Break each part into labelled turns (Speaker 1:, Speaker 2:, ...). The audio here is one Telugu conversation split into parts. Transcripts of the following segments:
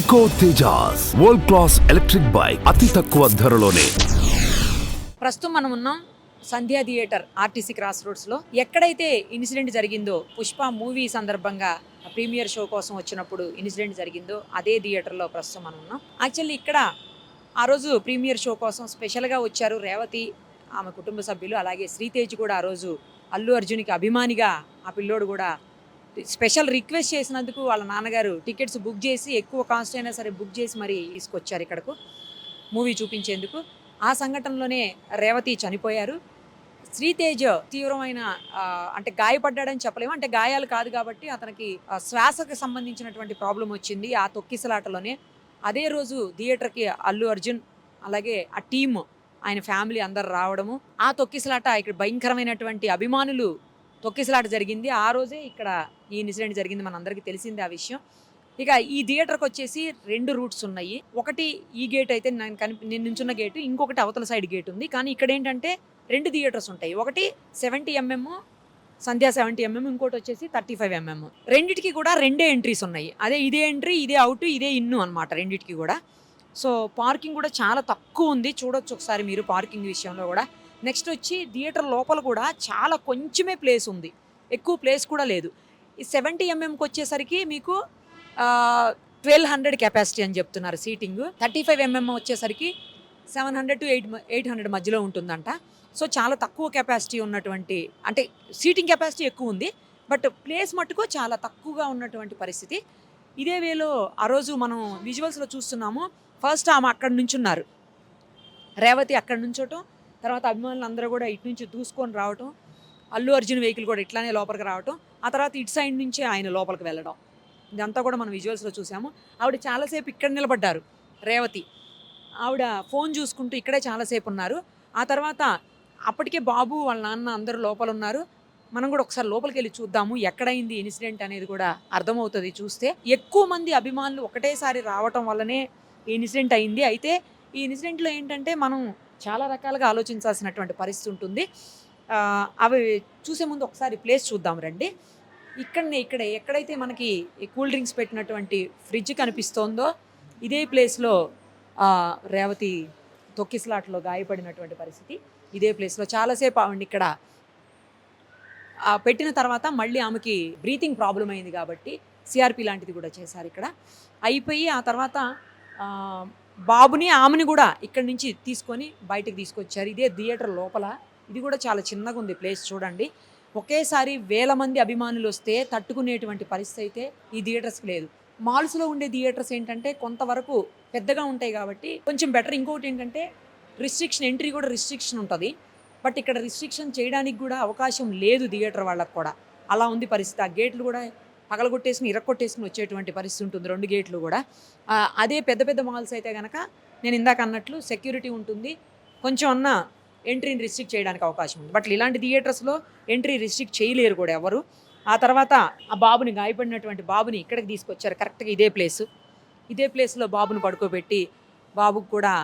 Speaker 1: Eco Tejas world class electric bike అతి తక్కువ ధరలోనే.
Speaker 2: ప్రస్తుతం మనం ఉన్నాం సంధ్యా థియేటర్ ఆర్టీసీ క్రాస్ రోడ్స్లో. ఎక్కడైతే ఇన్సిడెంట్ జరిగిందో, పుష్ప మూవీ సందర్భంగా ప్రీమియర్ షో కోసం వచ్చినప్పుడు ఇన్సిడెంట్ జరిగిందో అదే థియేటర్లో ప్రస్తుతం మనం ఉన్నాం. యాక్చువల్లీ ఇక్కడ ఆ రోజు ప్రీమియర్ షో కోసం స్పెషల్గా వచ్చారు రేవతి, ఆమె కుటుంబ సభ్యులు, అలాగే శ్రీతేజ్ కూడా. ఆ రోజు అల్లు అర్జున్కి అభిమానిగా ఆ పిల్లోడు కూడా స్పెషల్ రిక్వెస్ట్ చేసినందుకు వాళ్ళ నాన్నగారు టికెట్స్ బుక్ చేసి, ఎక్కువ కాస్ట్ అయినా సరే బుక్ చేసి మరీ తీసుకొచ్చారు ఇక్కడకు మూవీ చూపించేందుకు. ఆ సంఘటనలోనే రేవతి చనిపోయారు. శ్రీతేజ్ తీవ్రమైన అంటే గాయపడ్డాడని చెప్పలేము, అంటే గాయాలు కాదు కాబట్టి అతనికి శ్వాసకు సంబంధించినటువంటి ప్రాబ్లం వచ్చింది ఆ తొక్కిసలాటలోనే. అదే రోజు థియేటర్కి అల్లు అర్జున్ అలాగే ఆ టీమ్, ఆయన ఫ్యామిలీ అందరు రావడము, ఆ తొక్కిసలాట ఇక్కడ భయంకరమైనటువంటి అభిమానులు తొక్కిసలాట జరిగింది. ఆ రోజే ఇక్కడ ఈ ఇన్సిడెంట్ జరిగింది, మనందరికీ తెలిసిందే ఆ విషయం. ఇక ఈ థియేటర్కి వచ్చేసి 2 రూట్స్ ఉన్నాయి. ఒకటి ఈ గేట్ అయితే నేను నించున్న గేటు, ఇంకొకటి అవతల సైడ్ గేట్ ఉంది. కానీ ఇక్కడ ఏంటంటే 2 థియేటర్స్ ఉంటాయి. ఒకటి 70mm సంధ్యా 70mm, ఇంకోటి వచ్చేసి 35mm. రెండిటికి కూడా 2 ఎంట్రీస్ ఉన్నాయి. అదే ఇదే ఎంట్రీ, ఇదే అవుట్, ఇదే ఇన్ను అనమాట రెండిటికి కూడా. సో పార్కింగ్ కూడా చాలా తక్కువ ఉంది, చూడొచ్చు ఒకసారి మీరు పార్కింగ్ విషయంలో కూడా. నెక్స్ట్ వచ్చి థియేటర్ లోపల కూడా చాలా కొంచెమే ప్లేస్ ఉంది, ఎక్కువ ప్లేస్ కూడా లేదు. ఈ 70mmకి వచ్చేసరికి మీకు 1200 కెపాసిటీ అని చెప్తున్నారు సీటింగ్. 35mm వచ్చేసరికి 700 to 800 మధ్యలో ఉంటుందంట. సో చాలా తక్కువ కెపాసిటీ ఉన్నటువంటి, అంటే సీటింగ్ కెపాసిటీ ఎక్కువ ఉంది, బట్ ప్లేస్ మట్టుకు చాలా తక్కువగా ఉన్నటువంటి పరిస్థితి. ఇదే వేలో ఆ రోజు మనం విజువల్స్లో చూస్తున్నాము. ఫస్ట్ ఆమె అక్కడ నుంచున్నారు, రేవతి అక్కడ నుంచోటం, తర్వాత అభిమానులు అందరూ కూడా ఇటు నుంచి దూసుకొని రావటం, అల్లు అర్జున్ వెహికల్ కూడా ఇట్లానే లోపలికి రావటం, ఆ తర్వాత ఇటు సైడ్ నుంచే ఆయన లోపలికి వెళ్ళడం, ఇదంతా కూడా మనం విజువల్స్లో చూసాము. ఆవిడ చాలాసేపు ఇక్కడ నిలబడ్డారు రేవతి, ఆవిడ ఫోన్ చూసుకుంటూ ఇక్కడే చాలాసేపు ఉన్నారు. ఆ తర్వాత అప్పటికే బాబు వాళ్ళ నాన్న అందరూ లోపల ఉన్నారు. మనం కూడా ఒకసారి లోపలికి వెళ్ళి చూద్దాము ఎక్కడైంది ఇన్సిడెంట్ అనేది కూడా అర్థమవుతుంది చూస్తే. ఎక్కువ మంది అభిమానులు ఒకటేసారి రావటం వల్లనే ఈ ఇన్సిడెంట్ అయింది. అయితే ఈ ఇన్సిడెంట్లో ఏంటంటే మనం చాలా రకాలుగా ఆలోచించాల్సినటువంటి పరిస్థితి ఉంటుంది. అవి చూసే ముందు ఒకసారి ప్లేస్ చూద్దాం రండి. ఇక్కడ ఎక్కడైతే మనకి కూల్ డ్రింక్స్ పెట్టినటువంటి ఫ్రిడ్జ్ కనిపిస్తోందో ఇదే ప్లేస్లో రేవతి తొక్కిసలాట్లో గాయపడినటువంటి పరిస్థితి. ఇదే ప్లేస్లో చాలాసేపు ఆవిడ ఇక్కడ పెట్టిన తర్వాత మళ్ళీ ఆమెకి బ్రీతింగ్ ప్రాబ్లం అయింది కాబట్టి సిఆర్పి లాంటిది కూడా చేశారు ఇక్కడ. అయిపోయి ఆ తర్వాత బాబుని ఆమెని కూడా ఇక్కడి నుంచి తీసుకొని బయటకు తీసుకొచ్చారు. ఇదే థియేటర్ లోపల, ఇది కూడా చాలా చిన్నగా ఉంది ప్లేస్ చూడండి. ఒకేసారి 1000 మంది అభిమానులు వస్తే తట్టుకునేటువంటి పరిస్థితి అయితే ఈ థియేటర్స్కి లేదు. మాల్స్లో ఉండే థియేటర్స్ ఏంటంటే కొంతవరకు పెద్దగా ఉంటాయి కాబట్టి కొంచెం బెటర్. ఇంకొకటి ఏంటంటే రిస్ట్రిక్షన్, ఎంట్రీ కూడా రిస్ట్రిక్షన్ ఉంటుంది. బట్ ఇక్కడ రిస్ట్రిక్షన్ చేయడానికి కూడా అవకాశం లేదు థియేటర్ వాళ్ళకు కూడా. అలా ఉంది పరిస్థితి. ఆ గేట్లు కూడా పగలగొట్టేసుకుని ఇరక్కొట్టేసుకుని వచ్చేటువంటి పరిస్థితి ఉంటుంది 2 గేట్లు కూడా. అదే పెద్ద పెద్ద మాల్స్ అయితే కనుక నేను ఇందాక అన్నట్లు సెక్యూరిటీ ఉంటుంది, కొంచెం అన్న ఎంట్రీని రిస్ట్రిక్ట్ చేయడానికి అవకాశం ఉంది. బట్ ఇలాంటి థియేటర్స్లో ఎంట్రీ రిస్ట్రిక్ట్ చేయలేరు కూడా ఎవరు. ఆ తర్వాత ఆ బాబుని, గాయపడినటువంటి బాబుని ఇక్కడికి తీసుకొచ్చారు, కరెక్ట్గా ఇదే ప్లేస్లో బాబుని పడుకోబెట్టి బాబుకు కూడా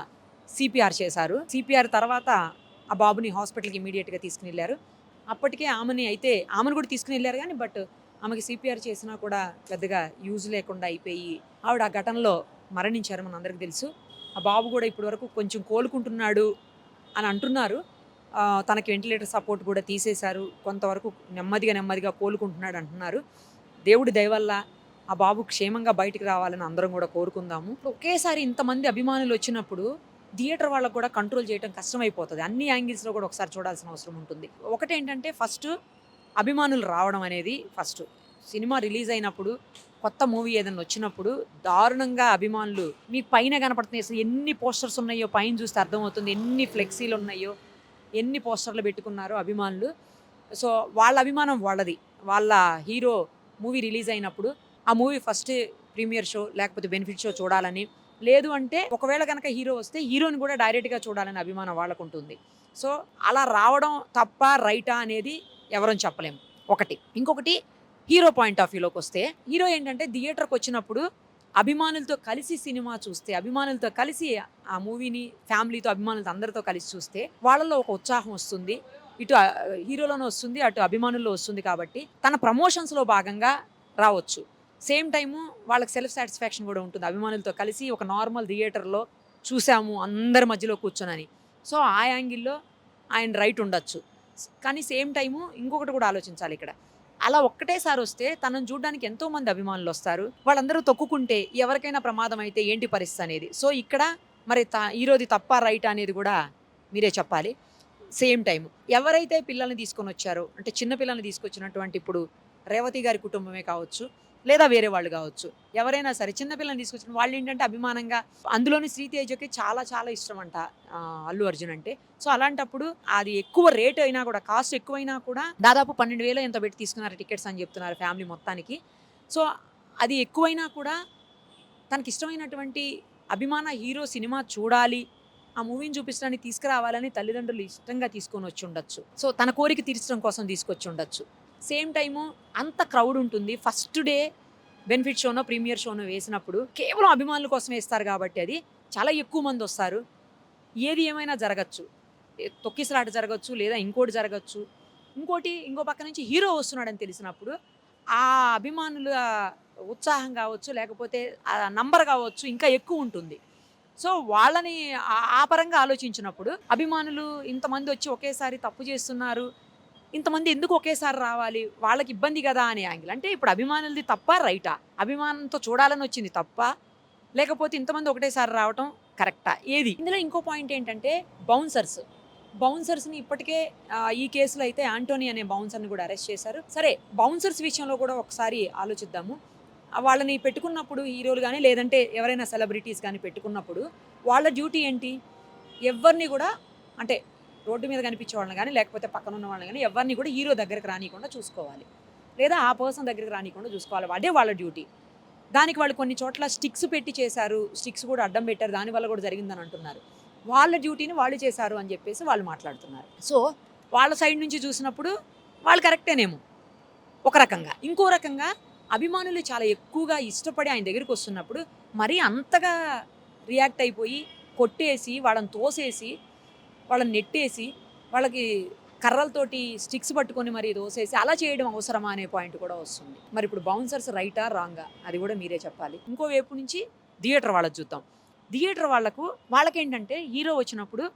Speaker 2: సిపిఆర్ చేశారు. సిపిఆర్ తర్వాత ఆ బాబుని హాస్పిటల్కి ఇమీడియట్గా తీసుకుని వెళ్ళారు. అప్పటికే ఆమెను కూడా తీసుకుని వెళ్ళారు కానీ బట్ ఆమెకి సిపిఆర్ చేసినా కూడా పెద్దగా యూజ్ లేకుండా అయిపోయి ఆవిడ ఆ ఘటనలో మరణించారు, మన అందరికీ తెలుసు. ఆ బాబు కూడా ఇప్పటి వరకు కొంచెం కోలుకుంటున్నాడు అని అంటున్నారు. తనకి వెంటిలేటర్ సపోర్ట్ కూడా తీసేశారు, కొంతవరకు నెమ్మదిగా కోలుకుంటున్నాడు అంటున్నారు. దేవుడి దయ వల్ల ఆ బాబు క్షేమంగా బయటికి రావాలని అందరం కూడా కోరుకుందాము. ఒకేసారి ఇంతమంది అభిమానులు వచ్చినప్పుడు థియేటర్ వాళ్ళకు కూడా కంట్రోల్ చేయడం కష్టమైపోతుంది. అన్ని యాంగిల్స్లో కూడా ఒకసారి చూడాల్సిన అవసరం ఉంటుంది. ఒకటేంటంటే ఫస్ట్ అభిమానులు రావడం అనేది ఫస్ట్. సినిమా రిలీజ్ అయినప్పుడు, కొత్త మూవీ ఏదైనా వచ్చినప్పుడు దారుణంగా అభిమానులు మీకు పైన కనపడుతున్నాయి. అసలు ఎన్ని పోస్టర్స్ ఉన్నాయో పైన చూస్తే అర్థమవుతుంది, ఎన్ని ఫ్లెక్సీలు ఉన్నాయో, ఎన్ని పోస్టర్లు పెట్టుకున్నారో అభిమానులు. సో వాళ్ళ అభిమానం వాళ్ళది. వాళ్ళ హీరో మూవీ రిలీజ్ అయినప్పుడు ఆ మూవీ ఫస్ట్ ప్రీమియర్ షో లేకపోతే బెనిఫిట్ షో చూడాలని, లేదు అంటే ఒకవేళ కనుక హీరో వస్తే హీరోని కూడా డైరెక్ట్గా చూడాలని అభిమానం వాళ్ళకు ఉంటుంది. సో అలా రావడం తప్ప రైటా అనేది ఎవరని చెప్పలేము ఒకటి. ఇంకొకటి హీరో పాయింట్ ఆఫ్ వ్యూలోకి వస్తే, హీరో ఏంటంటే థియేటర్కి వచ్చినప్పుడు అభిమానులతో కలిసి సినిమా చూస్తే, అభిమానులతో కలిసి ఆ మూవీని ఫ్యామిలీతో అభిమానులతో అందరితో కలిసి చూస్తే వాళ్ళలో ఒక ఉత్సాహం వస్తుంది. ఇటు హీరోలోనే వస్తుంది, అటు అభిమానుల్లో వస్తుంది. కాబట్టి తన ప్రమోషన్స్లో భాగంగా రావచ్చు. సేమ్ టైము వాళ్ళకి సెల్ఫ్ సాటిస్ఫాక్షన్ కూడా ఉంటుంది. అభిమానులతో కలిసి ఒక నార్మల్ థియేటర్‌లో చూసాము అందరి మధ్యలో కూర్చొనని. సో, ఆ యాంగిల్‌లో ఆయన రైట్ ఉండొచ్చు. కానీ సేమ్ టైము ఇంకొకటి కూడా ఆలోచించాలిక్కడ. అలా ఒక్కటేసారొస్తే తనను చూడ్డానికి ఎంతోమంది అభిమానులొస్తారు. వాళ్ళందరూ తొక్కుకుంటే ఎవరికైనా ప్రమాదం అయితే ఏంటి పరిస్థితి అనేది. సో, ఇక్కడ మరి హీరోది తప్పా రైటా అనేది కూడా మీరే చెప్పాలి. సేమ్ టైము ఎవరైతే పిల్లల్ని తీసుకొనొచ్చారో అంటే చిన్న పిల్లల్ని తీసుకొచ్చినటువంటి ఇప్పుడు రేవతి గారి కుటుంబమే కావచ్చు, లేదా వేరే వాళ్ళు కావచ్చు. ఎవరైనా సరే చిన్న పిల్లల్ని తీసుకొచ్చిన వాళ్ళేంటంటే అభిమానంగా అందులోని శ్రీతేజకి చాలా చాలా ఇష్టమంట అల్లు అర్జున్ అంటే. సో, అలాంటప్పుడు అది ఎక్కువ రేట్ అయినా కూడా కాస్ట్ ఎక్కువైనా కూడా దాదాపు 12,000 ఎంతో పెట్టి తీసుకున్నారు టికెట్స్ అని చెప్తున్నారు ఫ్యామిలీ మొత్తానికి. సో, అది ఎక్కువైనా కూడా తనకిష్టమైనటువంటి అభిమాన హీరో సినిమా చూడాలి, ఆ మూవీని చూపించడానికి తీసుకురావాలని తల్లిదండ్రులు ఇష్టంగా తీసుకొని వచ్చి ఉండొచ్చు. సో, తన కోరిక తీర్చడం కోసం తీసుకొచ్చి ఉండొచ్చు. సేమ్ టైము అంత క్రౌడ్ ఉంటుంది. ఫస్ట్ డే బెనిఫిట్ షోనో, ప్రీమియర్ షోనో వేసినప్పుడు కేవలం అభిమానుల కోసం వేస్తారు కాబట్టి అది చాలా ఎక్కువ మంది వస్తారు. ఏది ఏమైనా జరగచ్చు. తొక్కిసలాట జరగచ్చు, లేదా ఇంకోటి జరగచ్చు. ఇంకో పక్క నుంచి హీరో వస్తున్నాడని తెలిసినప్పుడు ఆ అభిమానుల ఉత్సాహం కావచ్చు, లేకపోతే ఆ నంబర్ కావచ్చు ఇంకా ఎక్కువ ఉంటుంది. సో, వాళ్ళని ఆ పరంగా ఆలోచించినప్పుడు అభిమానులు ఇంతమంది వచ్చి ఒకేసారి తప్పు చేస్తున్నారు, ఇంతమంది ఎందుకు ఒకేసారి రావాలి, వాళ్ళకి ఇబ్బంది కదా అనే యాంగిల్. అంటే ఇప్పుడు అభిమానులది తప్ప రైటా? అభిమానంతో చూడాలని వచ్చింది తప్ప, లేకపోతే ఇంతమంది ఒకటేసారి రావటం కరెక్టా? ఏది? ఇందులో ఇంకో పాయింట్ ఏంటంటే బౌన్సర్స్ని ఇప్పటికే ఈ కేసులో అయితే యాంటోనీ అనే బౌన్సర్ని కూడా అరెస్ట్ చేశారు. సరే, బౌన్సర్స్ విషయంలో కూడా ఒకసారి ఆలోచిద్దాము. వాళ్ళని పెట్టుకున్నప్పుడు హీరోలు కానీ లేదంటే ఎవరైనా సెలబ్రిటీస్ కానీ పెట్టుకున్నప్పుడు వాళ్ళ డ్యూటీ ఏంటి? ఎవరిని కూడా అంటే రోడ్డు మీద కనిపించే వాళ్ళని కానీ లేకపోతే పక్కన ఉన్న వాళ్ళని కానీ ఎవరిని కూడా హీరో దగ్గరికి రానియకుండా చూసుకోవాలి, లేదా ఆ పర్సన్ దగ్గరికి రానియకుండా చూసుకోవాలి. అదే వాళ్ళ డ్యూటీ. దానికి వాళ్ళు కొన్ని చోట్ల స్టిక్స్ పెట్టి చేశారు, స్టిక్స్ కూడా అడ్డం పెట్టారు, దానివల్ల కూడా జరిగిందని అంటున్నారు. వాళ్ళ డ్యూటీని వాళ్ళు చేశారు అని చెప్పేసి వాళ్ళు మాట్లాడుతున్నారు. సో, వాళ్ళ సైడ్ నుంచి చూసినప్పుడు వాళ్ళు కరెక్టేనేమో ఒక రకంగా. ఇంకో రకంగా అభిమానులు చాలా ఎక్కువగా ఇష్టపడి ఆయన దగ్గరికి వస్తున్నప్పుడు మరీ అంతగా రియాక్ట్ అయిపోయి కొట్టేసి, వాళ్ళని తోసేసి, వాళ్ళని నెట్టేసి, వాళ్ళకి కర్రలతోటి స్టిక్స్ పట్టుకొని మరి తోసేసి అలా చేయడం అవసరమా అనే పాయింట్ కూడా వస్తుంది. మరి ఇప్పుడు బౌన్సర్స్ రైటా రాంగా అది కూడా మీరే చెప్పాలి. ఇంకో వైపు నుంచి థియేటర్ వాళ్ళకి చూద్దాం. థియేటర్ వాళ్ళకేంటంటే హీరో వచ్చినప్పుడు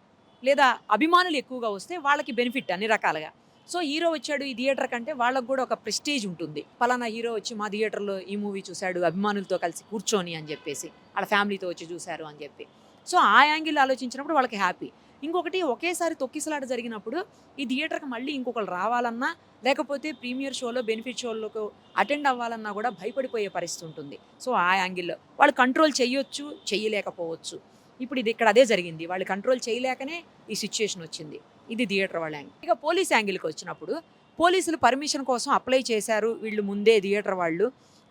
Speaker 2: లేదా అభిమానులు ఎక్కువగా వస్తే వాళ్ళకి బెనిఫిట్ అన్ని రకాలుగా. సో, హీరో వచ్చాడు ఈ థియేటర్ కంటే వాళ్ళకు కూడా ఒక ప్రెస్టీజ్ ఉంటుంది. పలానా హీరో వచ్చి మా థియేటర్లో ఈ మూవీ చూశాడు అభిమానులతో కలిసి కూర్చొని అని చెప్పేసి, వాళ్ళ ఫ్యామిలీతో వచ్చి చూశారు అని చెప్పి. సో, ఆ యాంగిల్ ఆలోచించినప్పుడు వాళ్ళకి హ్యాపీ. ఇంకొకటి ఒకేసారి తొక్కిసలాట జరిగినప్పుడు ఈ థియేటర్కి మళ్ళీ ఇంకొకరు రావాలన్నా లేకపోతే ప్రీమియర్ షోలో బెనిఫిట్ షోలకు అటెండ్ అవ్వాలన్నా కూడా భయపడిపోయే పరిస్థితి ఉంటుంది. సో, ఆ యాంగిల్లో వాళ్ళు కంట్రోల్ చేయొచ్చు, చేయలేకపోవచ్చు. ఇప్పుడు ఇది ఇక్కడ అదే జరిగింది. వాళ్ళు కంట్రోల్ చేయలేకనే ఈ సిచ్యుయేషన్ వచ్చింది. ఇది థియేటర్ వాళ్ళ యాంగిల్. ఇక పోలీస్ యాంగిల్కి వచ్చినప్పుడు పోలీసులు పర్మిషన్ కోసం అప్లై చేశారు. వీళ్ళు ముందే థియేటర్ వాళ్ళు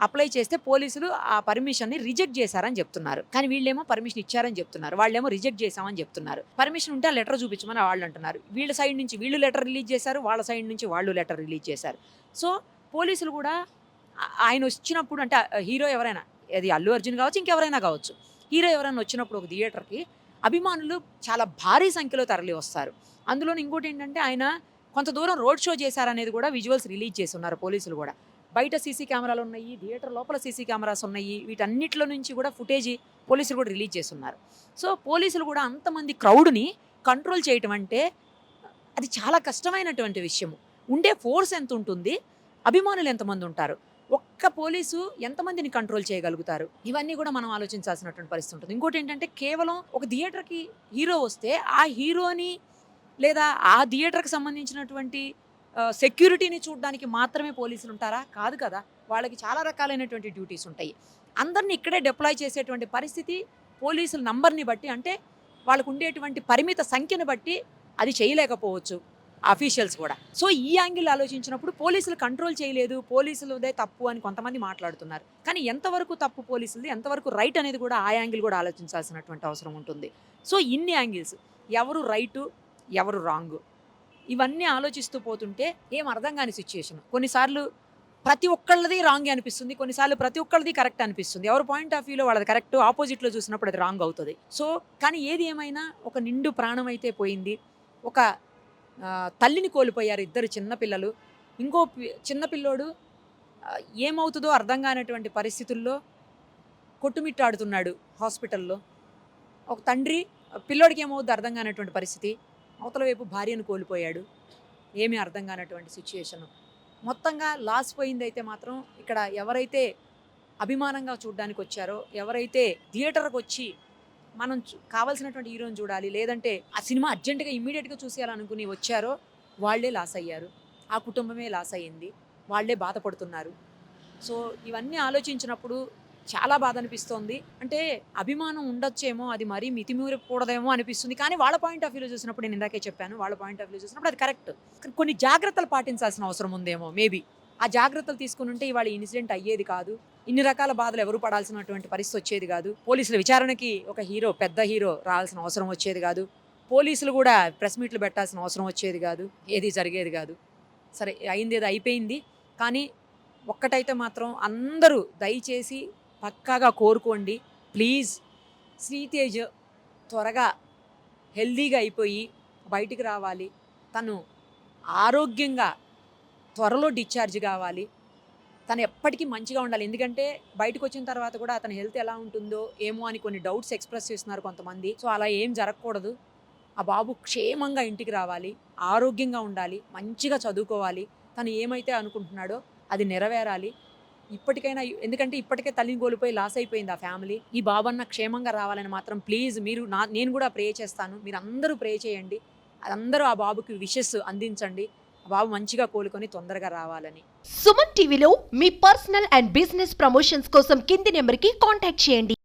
Speaker 2: అప్లై చేస్తే పోలీసులు ఆ పర్మిషన్ని రిజెక్ట్ చేశారని చెప్తున్నారు. కానీ వీళ్ళేమో పర్మిషన్ ఇచ్చారని చెప్తున్నారు, వాళ్ళేమో రిజెక్ట్ చేశామని చెప్తున్నారు. పర్మిషన్ ఉంటే ఆ లెటర్ చూపించమని వాళ్ళు అంటున్నారు. వీళ్ళ సైడ్ నుంచి వీళ్ళు లెటర్ రిలీజ్ చేశారు, వాళ్ళ సైడ్ నుంచి వాళ్ళు లెటర్ రిలీజ్ చేశారు. సో, పోలీసులు కూడా ఆయన వచ్చినప్పుడు అంటే హీరో ఎవరైనా, అది అల్లు అర్జున్ కావచ్చు, ఇంకెవరైనా కావచ్చు, హీరో ఎవరైనా వచ్చినప్పుడు ఒక థియేటర్కి అభిమానులు చాలా భారీ సంఖ్యలో తరలి వస్తారు. అందులో ఇంకోటి ఏంటంటే ఆయన కొంత దూరం రోడ్ షో చేశారనేది కూడా విజువల్స్ రిలీజ్ చేసి ఉన్నారు పోలీసులు కూడా. బయట సీసీ కెమెరాలు ఉన్నాయి, థియేటర్ లోపల సీసీ కెమెరాస్ ఉన్నాయి, వీటన్నిటిలో నుంచి కూడా ఫుటేజీ పోలీసులు కూడా రిలీజ్ చేసి ఉన్నారు. సో, పోలీసులు కూడా అంతమంది క్రౌడ్ని కంట్రోల్ చేయటం అంటే అది చాలా కష్టమైనటువంటి విషయము. ఉండే ఫోర్స్ ఎంత ఉంటుంది, అభిమానులు ఎంతమంది ఉంటారు, ఒక్క పోలీసు ఎంతమందిని కంట్రోల్ చేయగలుగుతారు, ఇవన్నీ కూడా మనం ఆలోచించాల్సినటువంటి పరిస్థితి ఉంటుంది. ఇంకోటి ఏంటంటే కేవలం ఒక థియేటర్కి హీరో వస్తే ఆ హీరోని లేదా ఆ థియేటర్కి సంబంధించినటువంటి సెక్యూరిటీని చూడడానికి మాత్రమే పోలీసులు ఉంటారా? కాదు కదా. వాళ్ళకి చాలా రకాలైనటువంటి డ్యూటీస్ ఉంటాయి. అందరినీ ఇక్కడే డిప్లాయ్ చేసేటువంటి పరిస్థితి పోలీసుల నంబర్ని బట్టి, అంటే వాళ్ళకు ఉండేటువంటి పరిమిత సంఖ్యను బట్టి అది చేయలేకపోవచ్చు అఫీషియల్స్ కూడా. సో, ఈ యాంగిల్ ఆలోచించినప్పుడు పోలీసులు కంట్రోల్ చేయలేదు, పోలీసులదే తప్పు అని కొంతమంది మాట్లాడుతున్నారు. కానీ ఎంతవరకు తప్పు పోలీసులది, ఎంతవరకు రైట్ అనేది కూడా ఆ యాంగిల్ కూడా ఆలోచించాల్సినటువంటి అవసరం ఉంటుంది. సో, ఇన్ని యాంగిల్స్, ఎవరు రైటు ఎవరు రాంగు, ఇవన్నీ ఆలోచిస్తూ పోతుంటే ఏం అర్థం కాని సిచ్యుయేషన్. కొన్నిసార్లు ప్రతి ఒక్కళ్ళది రాంగ్ అనిపిస్తుంది, కొన్నిసార్లు ప్రతి ఒక్కళ్ళది కరెక్ట్ అనిపిస్తుంది. ఎవరి పాయింట్ ఆఫ్ వ్యూలో వాళ్ళది కరెక్ట్, ఆపోజిట్లో చూసినప్పుడు అది రాంగ్ అవుతుంది. సో, కానీ ఏది ఏమైనా ఒక నిండు ప్రాణం అయితే పోయింది. ఒక తల్లిని కోల్పోయారు ఇద్దరు చిన్నపిల్లలు. ఇంకో చిన్నపిల్లోడు ఏమవుతుందో అర్థం కానటువంటి పరిస్థితుల్లో కొట్టుమిట్టాడుతున్నాడు హాస్పిటల్లో. ఒక తండ్రి పిల్లోడికి ఏమవుద్దో అర్థం కానటువంటి పరిస్థితి, అవతల వైపు భార్యను కోల్పోయాడు. ఏమీ అర్థం కానటువంటి సిచ్యుయేషను. మొత్తంగా లాస్ పోయిందైతే మాత్రం ఇక్కడ ఎవరైతే అభిమానంగా చూడడానికి వచ్చారో, ఎవరైతే థియేటర్కి వచ్చి మనం కావాల్సినటువంటి హీరోని చూడాలి, లేదంటే ఆ సినిమా అర్జెంటుగా ఇమ్మీడియట్గా చూసేయాలనుకుని వచ్చారో వాళ్ళే లాస్ అయ్యారు. ఆ కుటుంబమే లాస్ అయ్యింది, వాళ్ళే బాధపడుతున్నారు. సో ఇవన్నీ ఆలోచించినప్పుడు చాలా బాధ అనిపిస్తోంది. అంటే అభిమానం ఉండొచ్చేమో, అది మరీ మితిమీరకూడదేమో అనిపిస్తుంది. కానీ వాళ్ళ పాయింట్ ఆఫ్ వ్యూలో చూసినప్పుడు, నేను ఇందాకే చెప్పాను, వాళ్ళ పాయింట్ ఆఫ్ వ్యూ చూసినప్పుడు అది కరెక్ట్. కొన్ని జాగ్రత్తలు పాటించాల్సిన అవసరం ఉందేమో మేబీ. ఆ జాగ్రత్తలు తీసుకుని ఉంటే ఇవాళ ఇన్సిడెంట్ అయ్యేది కాదు, ఇన్ని రకాల బాధలు ఎవరు పడాల్సినటువంటి పరిస్థితి వచ్చేది కాదు, పోలీసుల విచారణకి ఒక హీరో, పెద్ద హీరో రావాల్సిన అవసరం వచ్చేది కాదు, పోలీసులు కూడా ప్రెస్ మీట్లు పెట్టాల్సిన అవసరం వచ్చేది కాదు, ఏది జరిగేది కాదు. సరే అయింది ఏదో అయిపోయింది. కానీ ఒక్కటైతే మాత్రం అందరూ దయచేసి పక్కాగా కోరుకోండి ప్లీజ్, శ్రీతేజ్ త్వరగా హెల్దీగా అయిపోయి బయటికి రావాలి, తను ఆరోగ్యంగా త్వరలో డిశ్చార్జ్ కావాలి, తను ఎప్పటికీ మంచిగా ఉండాలి. ఎందుకంటే బయటకు వచ్చిన తర్వాత కూడా అతని హెల్త్ ఎలా ఉంటుందో ఏమో అని కొన్ని డౌట్స్ ఎక్స్ప్రెస్ చేస్తున్నారు కొంతమంది. సో అలా ఏం జరగకూడదు. ఆ బాబు క్షేమంగా ఇంటికి రావాలి, ఆరోగ్యంగా ఉండాలి, మంచిగా చదువుకోవాలి, తను ఏమైతే అనుకుంటున్నాడో అది నెరవేరాలి ఇప్పటికైనా. ఎందుకంటే ఇప్పటికే తల్లిని కోల్పోయి లాస్ అయిపోయింది ఆ ఫ్యామిలీ. ఈ బాబన్న క్షేమంగా రావాలని మాత్రం ప్లీజ్ మీరు నేను కూడా ప్రే చేస్తాను, మీరు అందరూ ప్రే చేయండి, అందరూ ఆ బాబుకి విషెస్ అందించండి, ఆ బాబు మంచిగా కోలుకొని తొందరగా రావాలని.
Speaker 3: సుమన్ టీవీలో మీ పర్సనల్ అండ్ బిజినెస్ ప్రమోషన్స్ కోసం కింది నెంబర్కి కాంటాక్ట్ చేయండి.